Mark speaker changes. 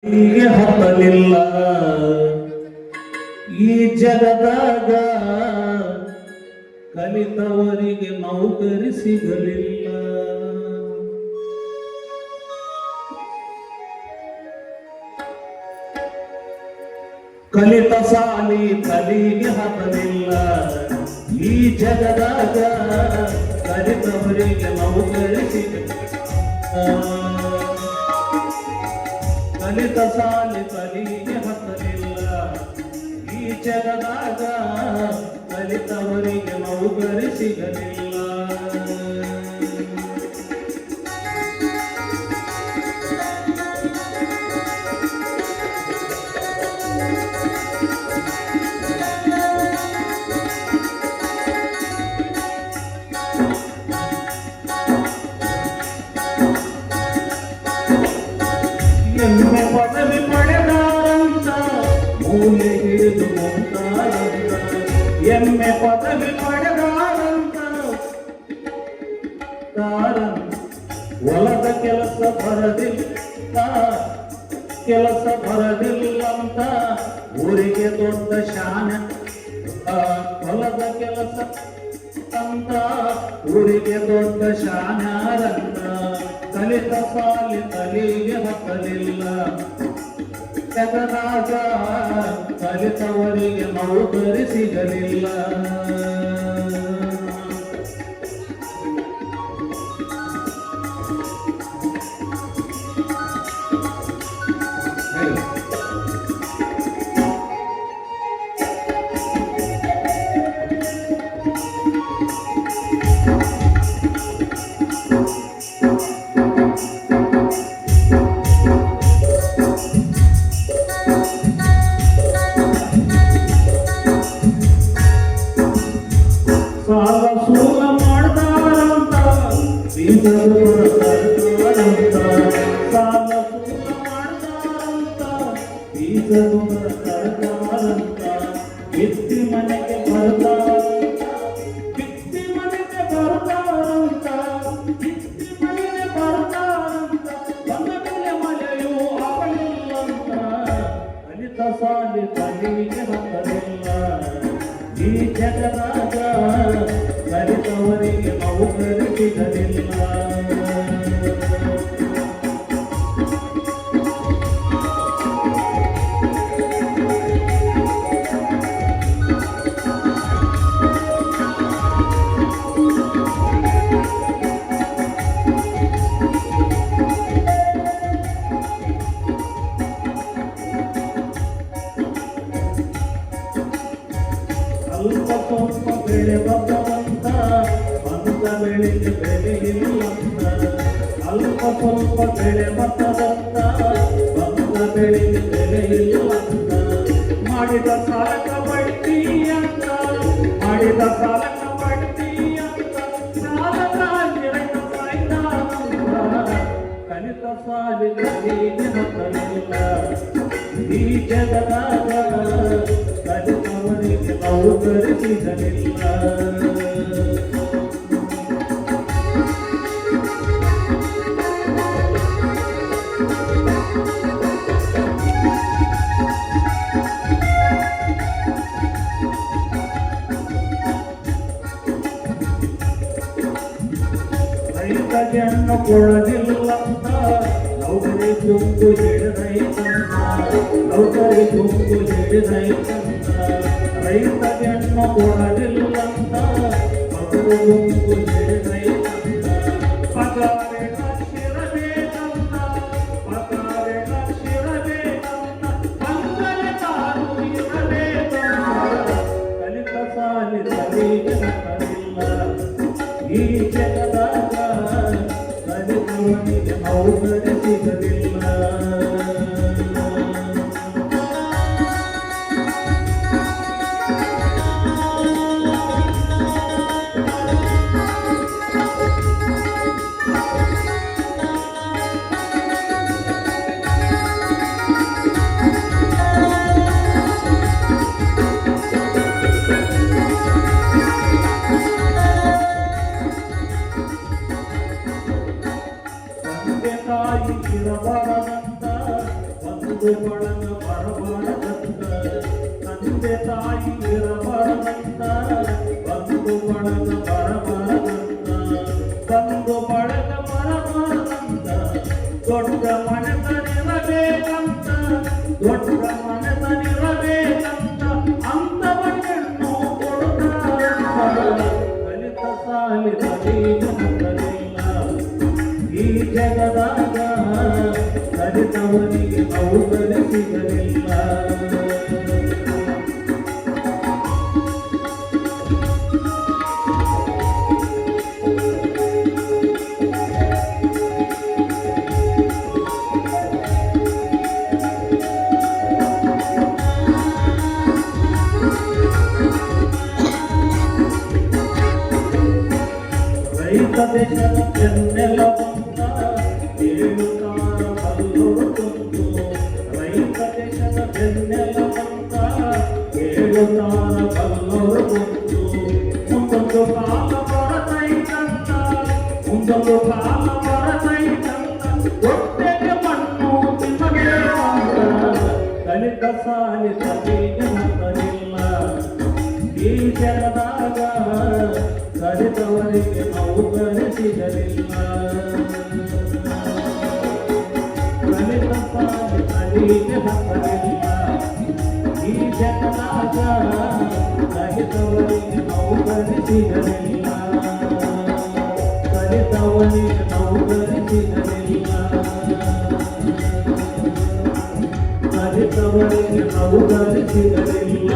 Speaker 1: ಹೀಗೆ ಹತ್ತಲಿಲ್ಲ ಈ ಜಗದಾಗ ಕಲಿತವರಿಗೆ ನೌಕರಿ ಸಿಗಲಿಲ್ಲ. ಕಲಿತ ಸಾಲಿ ತಲೆಗೆ ಹತ್ತಲಿಲ್ಲ ಈ ಜಗದಾಗ ಕಲಿತವರಿಗೆ ನೌಕರಿ ಸಿಗಲಿಲ್ಲ. ಕಲಿತ ಸಾಲಿ ತಲೆಗೆ ಹತ್ತಲಿಲ್ಲ ಈ ಜಗದಾಗ ಕಲಿತವರಿಗೆ ನೌಕರಿ ಸಿಗಲಿಲ್ಲ. ಎಮ್ಮೆ ಪದವಿ ಪಡೆದಾರಂತ ಮೂಲೆ ಹಿಡಿದು ಮುಂತಾರಂತ. ಎಮ್ಮೆ ಪದವಿ ಪಡೆದಾರಂತ ಹೊಲದ ಕೆಲಸ ಬರದಿಲ್ಲ ಬರದಿಲ್ಲಂತ ಊರಿಗೆ ದೊಡ್ಡ ಶಾನ. ಹೊಲದ ಕೆಲಸ ಅಂತ ಊರಿಗೆ ದೊಡ್ಡ ಶಾನ್ಯಾರಂತ. ಕಲಿತ ಸಾಲಿ ತಲೆಗೆ ಹತ್ತಲಿಲ್ಲ ಜಗದಾಗ ಕಲಿತವರಿಗೆ ನೌಕರಿ ಸಿಗಲಿಲ್ಲ. ಸಾಲ ಸೂಲ ಮಾಡ್ತಾರಂತ ಬೀಜರು ಬರ್ತಾರಂತ. ಸಾಲ ಸೂಲ ಮಾಡ್ತಾರಂತ ಬೀಜರು ಬರ್ತಾರಂತ. ಬಿತ್ತಿ ಮನೆಗೆ ಬರ್ತಾರಂತ ಬಿತ್ತಿ ಮನೆಗೆ ಬರ್ತಾರಂತ. ಬಿತ್ತಿ ಮನೆಗೆ ಬರ್ತಾರಂತ. ಬಂದ ಮೇಲೆ ಮಳೆಯೂ ಆಗಲಿಲ್ಲಂತ. ಕಲಿತ ಸಾಲಿ ತಲೆಗೆ ಹತ್ತಲಿಲ್ಲ ಈ ಜಗದಾಗ ಕಲಿತವರಿಗೆ ನೌಕರಿ ಸಿಗಲಿಲ್ಲ. ಅಲ್ಪ ಸ್ವಲ್ಪ ಬೆಳೆ ಬರ್ತವಂತ ಬಂದ ಬೆಳೆಗೆ ಬೆಲೆ ಇಲ್ಲಂತ. ಅಲ್ಪ ಸ್ವಲ್ಪ ಬೆಳೆ ಬರ್ತದಂತ ಬಂದ ಬೆಳೆಗೆ ಬೆಲೆ ಇಲ್ಲಂತ. ಮಾಡಿದ ಸಾಲಕ ಬಡ್ಡಿ ಅಂತ ಮಾಡಿದ ಸಾಲಕ ಬಡ್ಡಿ ಅಂತ. ಸಾಲಕ ರೈತ ಸಾಯ್ತಾನಂತ. ಕಲಿತ ಸಾಲಿ ತಲೆಗೆ ಹತ್ತಲಿಲ್ಲ ಈ ಜಗದಾಗ ಕಲಿತವರಿಗೆ ನೌಕರಿ ಸಿಗಲಿಲ್ಲ. ರೈತಗೆ ಹಣ್ಣು ಕೊಡಲಿಲ್ಲಂತ ನೌಕರಿ ತುಂಬು ಹಿಡಿದೈತಂತ. ನೌಕರಿ ತುಂಬು ಹಿಡಿದೈತಂತ. ರೈತಗೆ ಹಣ್ಣು ಕೊಡಲಿಲ್ಲಂತ ಮಗಳು ತುಂಬು ಹಿಡಿದೈತಂತ. ಪಗಾರೆ ಲಕ್ಷಿರಬೇಕಂತ ಪಗಾರೆ ಲಕ್ಷಿರಬೇಕಂತ. ಬಂದರೆ ತಾನು ಇರಬೇಕಂತ. ಕಲಿತ ಸಾಲಿ ತಲೆಗೆ ಹತ್ತಲಿಲ್ಲ ಈ ಜಗದಾಗ ಕಲಿತವರಿಗೆ ನೌಕರಿ ಸಿಗಲಿಲ್ಲ. ಬಂದು ಬಳಗ ಬರಬಾರದಂತ ತಂದೆ ತಾಯಿ ಇರಬಾರದಂತ ಬಂದು ಬಳಗ ಬರಬಾರದಂತ ಬಂದು ಬಳಗ ಬರಬಾರದಂತ ದೊಡ್ಡ ಮನೆತನಿರಬೇಕಂತ ದೊಡ್ಡ ಮನೆತನಿರಬೇಕಂತ ಅಂತವನ್ನೆಣ್ಣು ಕೊಡುತ್ತಾರಂತ ಕಲಿತ ಸಾಲಿದ ಬೀಜವಿಲ್ಲ ಈ ಜಗದಾಗ ಕಲಿತವನಿಗೆ ನೌಕರಿ ಸಿಗಲಿಲ್ಲ ರೈತ ದೇಶದ ಬೆನ್ನೆಲುಬಂತ ಹೇಳುತ್ತಾರ ಬಲ್ಲವರು ಕುಂತು ರೈತ ದೇಶದ ಬೆನ್ನೆಲುಬಂತ ಹೇಳುತ್ತಾರ ಬಲ್ಲವರು ಕುಂತು ಮುಂದೊಂದು ಕಾಲ ಬರತೈತಂತ ಮುಂದೊಂದು ಕಾಲ ಬರತೈತಂತ ಹೊಟ್ಟೆಗೆ ಮಣ್ಣು ತಿನ್ನಬೇಕಂತ ಕಲಿತ ಸಾಲಿತ ಬೀಜವಿಲ್ಲ ಈ ಜಗದಾಗ ಕಲಿತವರಿಗೆ ನೌಕರಿ ಸಿಗಲಿಲ್ಲ ಕಲಿತ ಸಾಲಿಗೆ ಹತ್ತಲಿಲ್ಲ ಈ ಜಗದಾಗ ಕಲಿತವರಿಗೆ ನೌಕರಿ ಸಿಗಲಿಲ್ಲ ಕಲಿತವರಿಗೆ ನೌಕರಿ ಸಿಗಲಿಲ್ಲ ಕಲಿತವರಿಗೆ ನೌಕರಿ ಸಿಗಲಿಲ್ಲ